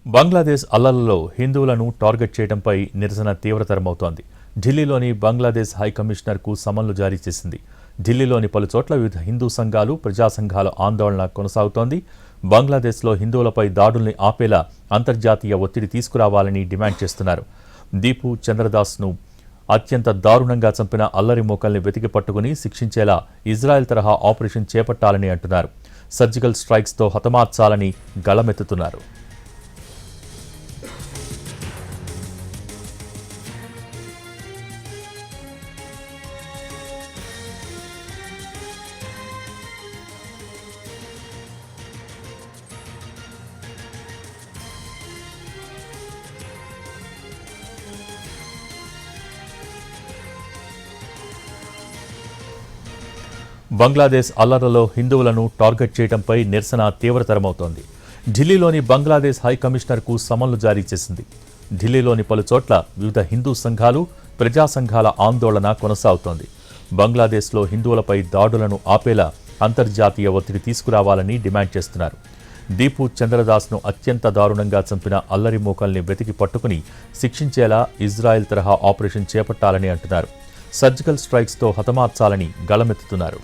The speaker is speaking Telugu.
బంగ్లాదేశ్ అల్లర్లలో హిందువులను టార్గెట్ చేయడంపై నిరసన తీవ్రతరమవుతోంది. ఢిల్లీలోని బంగ్లాదేశ్ హై కమిషనర్కు సమన్లు జారీ చేసింది. ఢిల్లీలోని పలు చోట్ల వివిధ హిందూ సంఘాలు, ప్రజా సంఘాల ఆందోళన కొనసాగుతోంది. బంగ్లాదేశ్లో హిందువులపై దాడుల్ని ఆపేలా అంతర్జాతీయ ఒత్తిడి తీసుకురావాలని డిమాండ్ చేస్తున్నారు. దీపు చంద్రదాస్ను అత్యంత దారుణంగా చంపిన అల్లరి మోకల్ని వెతికి పట్టుకుని శిక్షించేలా ఇజ్రాయెల్ తరహా ఆపరేషన్ చేపట్టాలని అంటున్నారు. సర్జికల్ స్ట్రైక్స్తో హతమార్చాలని గళమెత్తుతున్నారు. బంగ్లాదేశ్ అల్లర్లలో హిందువులను టార్గెట్ చేయడంపై నిరసన తీవ్రతరమవుతోంది. ఢిల్లీలోని బంగ్లాదేశ్ హై కమిషనర్కు సమన్లు జారీ చేసింది. ఢిల్లీలోని పలు చోట్ల వివిధ హిందూ సంఘాలు, ప్రజా సంఘాల ఆందోళన కొనసాగుతోంది. బంగ్లాదేశ్లో హిందువులపై దాడులను ఆపేలా అంతర్జాతీయ ఒత్తిడి తీసుకురావాలని డిమాండ్ చేస్తున్నారు. దీపు చంద్రదాస్ను అత్యంత దారుణంగా చంపిన అల్లరి మోకల్ని వెతికి పట్టుకుని శిక్షించేలా ఇజ్రాయెల్ తరహా ఆపరేషన్ చేపట్టాలని అంటున్నారు. సర్జికల్ స్ట్రైక్స్తో హతమార్చాలని గళమెత్తుతున్నారు.